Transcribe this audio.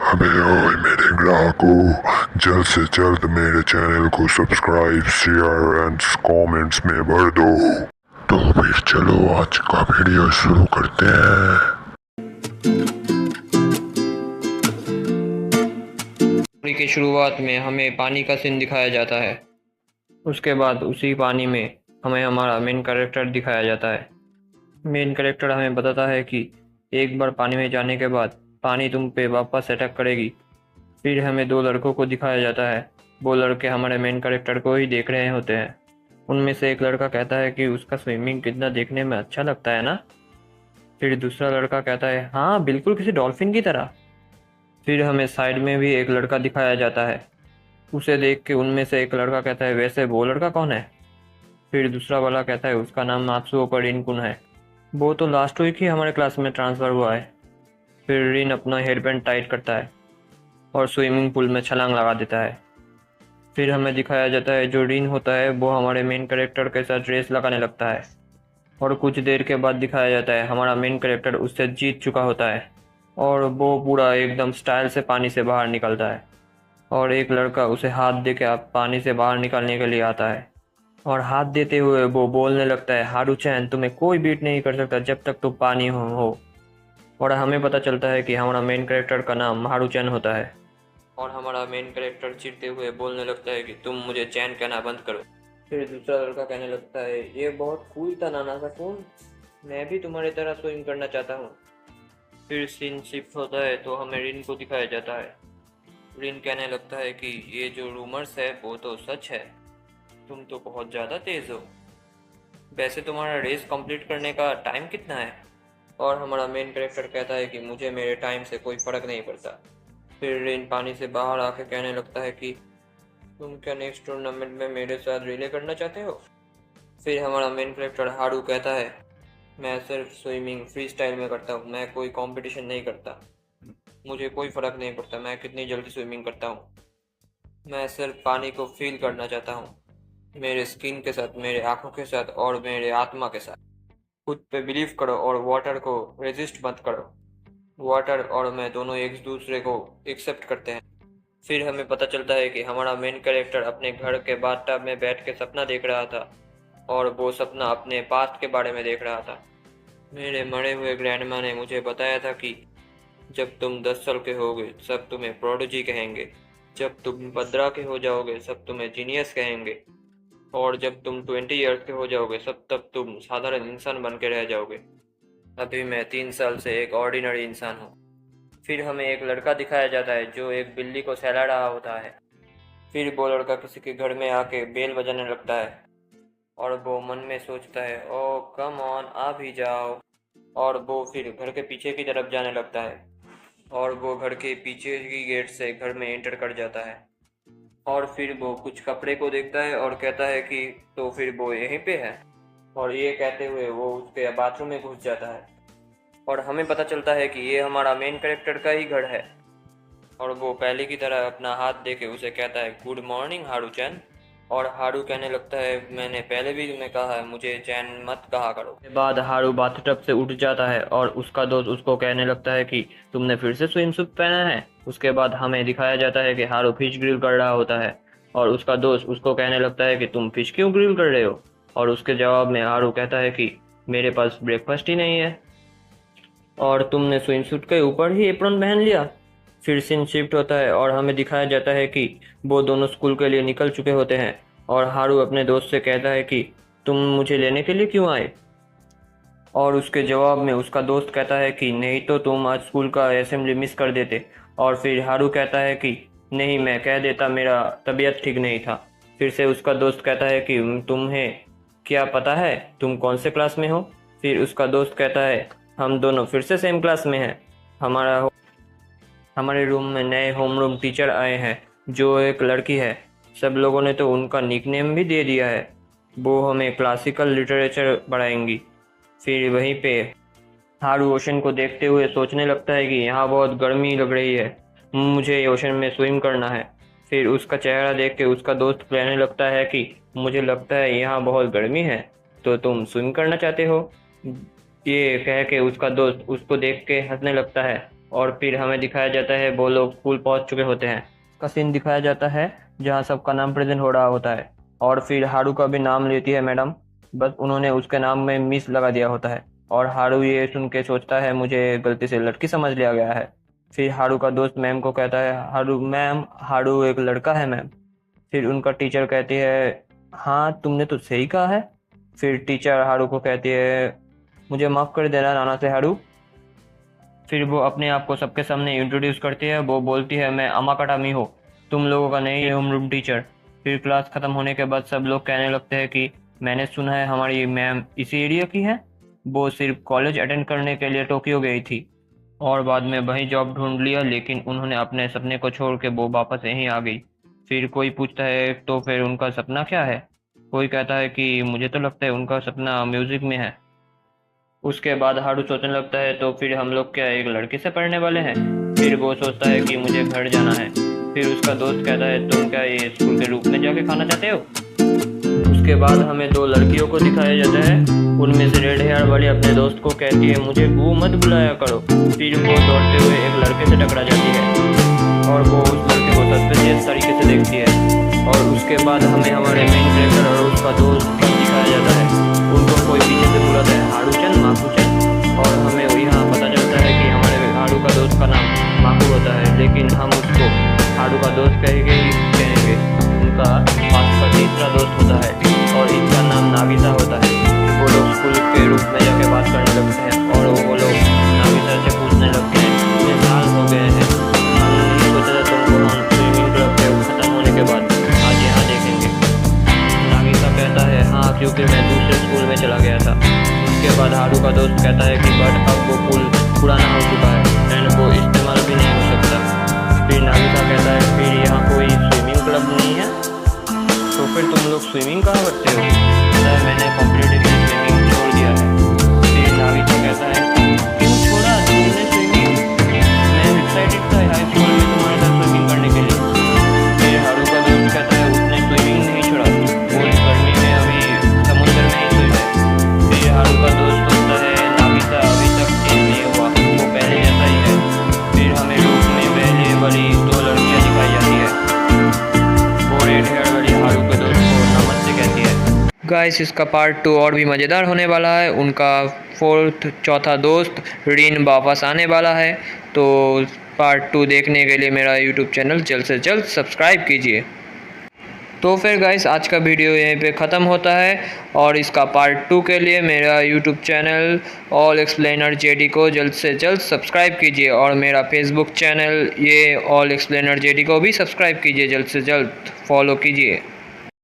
अबे ओए मेरे ग्राहकों, जल्द से जल्द मेरे चैनल को सब्सक्राइब, शेयर एंड कमेंट्स में भर दो। तो फिर चलो आज का वीडियो शुरू करते हैं। स्टोरी की शुरुआत में हमें पानी का सीन दिखाया जाता है। उसके बाद उसी पानी में हमें हमारा मेन कैरेक्टर दिखाया जाता है। मेन कैरेक्टर हमें बताता है कि एक बार पानी में जाने के बाद पानी तुम पे वापस अटैक करेगी। फिर हमें दो लड़कों को दिखाया जाता है। वो लड़के हमारे मेन कैरेक्टर को ही देख रहे होते हैं। उनमें से एक लड़का कहता है कि उसका स्विमिंग कितना देखने में अच्छा लगता है ना। फिर दूसरा लड़का कहता है हाँ बिल्कुल किसी डॉल्फिन की तरह। फिर हमें साइड में भी एक लड़का दिखाया जाता है। उसे देख के उनमें से एक लड़का कहता है वैसे वो लड़का कौन है। फिर दूसरा वाला कहता है उसका नाम मात्सुओ पर रिनकुन है। वो तो लास्ट वीक ही हमारे क्लास में ट्रांसफ़र हुआ है। फिर रिन अपना हेयरबैंड टाइट करता है और स्विमिंग पूल में छलांग लगा देता है। फिर हमें दिखाया जाता है जो रिन होता है वो हमारे मेन कैरेक्टर के साथ रेस लगाने लगता है। और कुछ देर के बाद दिखाया जाता है हमारा मेन कैरेक्टर उससे जीत चुका होता है। और वो पूरा एकदम स्टाइल से पानी से बाहर निकलता है। और एक लड़का उसे हाथ दे के आप पानी से बाहर निकालने के लिए आता है। और हाथ देते हुए वो बोलने लगता है हारू-चैन तुम्हें कोई बीट नहीं कर सकता जब तक तुम पानी हो। और हमें पता चलता है कि हमारा मेन कैरेक्टर का नाम हारू-चैन होता है। और हमारा मेन कैरेक्टर चिढ़ते हुए बोलने लगता है कि तुम मुझे चैन कहना बंद करो। फिर दूसरा लड़का कहने लगता है ये बहुत कूल था नाना सा कौन, मैं भी तुम्हारी तरह स्विम करना चाहता हूँ। फिर सीन शिफ्ट होता है तो हमें रिन को दिखाया जाता है। रिन कहने लगता है कि ये जो रूमर्स है वो तो सच है, तुम तो बहुत ज़्यादा तेज़ हो। वैसे तुम्हारा रेस कंप्लीट करने का टाइम कितना है। और हमारा मेन कैरेक्टर कहता है कि मुझे मेरे टाइम से कोई फ़र्क नहीं पड़ता। फिर रिन पानी से बाहर आके कहने लगता है कि तुम क्या नेक्स्ट टूर्नामेंट में मेरे साथ रिले करना चाहते हो। फिर हमारा मेन कैरेक्टर हारू कहता है मैं सिर्फ स्विमिंग फ्री स्टाइल में करता हूँ, मैं कोई कंपटीशन नहीं करता। मुझे कोई फ़र्क नहीं पड़ता मैं कितनी जल्दी स्विमिंग करता हूँ। मैं सिर्फ पानी को फील करना चाहता हूँ, मेरे स्किन के साथ, मेरे आँखों के साथ और मेरे आत्मा के साथ। खुद पे बिलीव करो और वाटर को रेजिस्ट मत करो। वाटर और मैं दोनों एक दूसरे को एक्सेप्ट करते हैं। फिर हमें पता चलता है कि हमारा मेन कैरेक्टर अपने घर के बाथटब में बैठ के सपना देख रहा था। और वो सपना अपने पास्ट के बारे में देख रहा था। मेरे मरे हुए ग्रैंडमा ने मुझे बताया था कि जब तुम 10 साल के होगे सब तुम्हें प्रोडिजी कहेंगे, जब तुम 15 के हो जाओगे सब तुम्हें जीनियस कहेंगे, और जब तुम 20 ईयर्स के हो जाओगे सब तब तुम साधारण इंसान बन के रह जाओगे। अभी मैं 3 साल से एक ऑर्डिनरी इंसान हूँ। फिर हमें एक लड़का दिखाया जाता है जो एक बिल्ली को सहला रहा होता है। फिर वो लड़का किसी के घर में आके बेल बजाने लगता है। और वो मन में सोचता है ओ कम ऑन आ भी जाओ। और वो फिर घर के पीछे की तरफ जाने लगता है। और वो घर के पीछे की गेट से घर में एंटर कर जाता है। और फिर वो कुछ कपड़े को देखता है और कहता है कि तो फिर वो यहीं पे है। और ये कहते हुए वो उसके बाथरूम में घुस जाता है। और हमें पता चलता है कि ये हमारा मेन कैरेक्टर का ही घर है। और वो पहले की तरह अपना हाथ दे के उसे कहता है गुड मॉर्निंग हारू-चैन। और हारू कहने लगता है मैंने पहले भी तुम्हें कहा है मुझे चैन मत कहा करो। उसके बाद हारू बाथटब से उठ जाता है और उसका दोस्त उसको कहने लगता है कि तुमने फिर से स्विम सूट पहना है। उसके बाद हमें दिखाया जाता है कि हारू फिश ग्रिल कर रहा होता है। और उसका दोस्त उसको कहने लगता है कि तुम फिश क्यों ग्रिल कर रहे हो। और उसके जवाब में हारू कहता है कि मेरे पास ब्रेकफास्ट ही नहीं है। और तुमने स्विम सूट के ऊपर ही एप्रॉन पहन लिया। फिर सीन शिफ्ट होता है और हमें दिखाया जाता है कि वो दोनों स्कूल के लिए निकल चुके होते हैं। और हारू अपने दोस्त से कहता है कि तुम मुझे लेने के लिए क्यों आए। और उसके जवाब में उसका दोस्त कहता है कि नहीं तो तुम आज स्कूल का असेंबली मिस कर देते। और फिर हारू कहता है कि नहीं मैं कह देता मेरा तबीयत ठीक नहीं था। फिर से उसका दोस्त कहता है कि तुम्हें क्या पता है तुम कौन से क्लास में हो। फिर उसका दोस्त कहता है हम दोनों फिर से सेम क्लास में हैं। हमारे रूम में नए होमरूम टीचर आए हैं जो एक लड़की है। सब लोगों ने तो उनका निकनेम भी दे दिया है। वो हमें क्लासिकल लिटरेचर पढ़ाएंगी। फिर वहीं पे हारू ओशन को देखते हुए सोचने लगता है कि यहाँ बहुत गर्मी लग रही है, मुझे ओशन में स्विम करना है। फिर उसका चेहरा देख के उसका दोस्त कहने लगता है कि मुझे लगता है यहाँ बहुत गर्मी है, तो तुम स्विम करना चाहते हो। ये कह के उसका दोस्त उसको देख के हंसने लगता है। और फिर हमें दिखाया जाता है वो लोग स्कूल पहुंच चुके होते हैं। का सीन दिखाया जाता है जहां सबका नाम प्रेजेंट हो रहा होता है और फिर हारू का भी नाम लेती है मैडम, बस उन्होंने उसके नाम में मिस लगा दिया होता है और हारू ये सुन के सोचता है मुझे गलती से लड़की समझ लिया गया है। फिर हारू का दोस्त मैम को कहता है हारू मैम, हारू एक लड़का है मैम। फिर उनका टीचर कहती है हाँ तुमने तो सही कहा है। फिर टीचर हारू को कहती है मुझे माफ़ कर देना नाना से हारू। फिर वो अपने आप को सबके सामने इंट्रोड्यूस करती है। वो बोलती है मैं अमाकाटामी हो, तुम लोगों का नई होम रूम टीचर। फिर क्लास ख़त्म होने के बाद सब लोग कहने लगते हैं कि मैंने सुना है हमारी मैम इसी एरिया की है, वो सिर्फ कॉलेज अटेंड करने के लिए टोक्यो गई थी और बाद में वहीं जॉब ढूंढ लिया, लेकिन उन्होंने अपने सपने को छोड़ के वो वापस यहीं आ गई। फिर कोई पूछता है तो फिर उनका सपना क्या है? कोई कहता है कि मुझे तो लगता है उनका सपना म्यूज़िक में है। उसके बाद हारू सोचने लगता है तो फिर हम लोग क्या एक लड़के से पढ़ने वाले हैं? फिर वो सोचता है कि मुझे घर जाना है। फिर उसका दोस्त कहता है तुम क्या ये स्कूल के रूप में जाके खाना चाहते हो? उसके बाद हमें दो लड़कियों को दिखाया जाता है। उनमें से रेड हेयर वाली अपने दोस्त को कहती है मुझे वो मत बुलाया करो। फिर वो दौड़ते हुए एक लड़के से टकरा जाती है और वो उस लड़के को सस्पिशियस तरीके से देखती है। और उसके बाद हमें हमारे मेन कैरेक्टर और उसका दोस्त का दिखाया जाता है। उनको कोई पीछे से बुलाता है हारू-चन, माकू-चन, और हमें यहाँ पता चलता है कि हमारे हारू का दोस्त का नाम माकू होता है, लेकिन हम उसको हारू का दोस्त कहेंगे ही कहेंगे। उनका पास का तीसरा दोस्त होता है और इसका नाम नागिता होता है। वो लोग स्कूल के रूप में जाके बात करने लगते हैं और वो लोग नागिता से पूछने लगते हैं कितने साल हो गए हैं, हमने नहीं सोचा था तुमको हम स्विमिंग क्लब के खत्म होने के बाद आज यहाँ देखेंगे। नागिता कहता है हाँ क्योंकि मैं दूसरे स्कूल में चला गया था। उसके बाद हारू का दोस्त कहता है कि बट अब वो पुल पुराना हो चुका है एंड वो इस्तेमाल भी नहीं हो सकता। फिर नागिता कहता है फिर यहाँ कोई स्विमिंग क्लब नहीं है तो फिर तुम लोग स्विमिंग कहाँ करते हो? कहता है मैंने कॉम्पिटिटिव में स्विमिंग छोड़ दिया है। फिर नागिता कहता है क्यों छोड़ा तुमने स्विमिंग? मैं एक्साइटेड था हाई स्कूल में तुम्हारे साथ स्विमिंग करने के लिए। फिर हारू का दोस्त कहता है उसने स्विमिंग नहीं छोड़ा, वो इस गर्मी में अभी समुद्र में ही स्विम है। फिर हारू का दोस्त सोचता है नागिता अभी तक चेंज नहीं हुआ, वो पहले जैसा ही है। फिर हमें रूप में पहले वाली दो लड़कियाँ दिखाई जाती है। वो रेड हेयर वाली हारू के दोस्त को नमस्ते कहती है। गाइस इसका पार्ट 2 और भी मज़ेदार होने वाला है। उनका चौथा दोस्त रीन वापस आने वाला है, तो पार्ट 2 देखने के लिए मेरा यूट्यूब चैनल जल्द से जल्द सब्सक्राइब कीजिए। तो फिर गाइस आज का वीडियो यहीं पे ख़त्म होता है और इसका पार्ट 2 के लिए मेरा YouTube channel all explainer JD को जल्द से जल्द सब्सक्राइब कीजिए और मेरा फेसबुक चैनल ये ऑल एक्सप्लेनर जेडी को भी सब्सक्राइब कीजिए, जल्द से जल्द फॉलो कीजिए।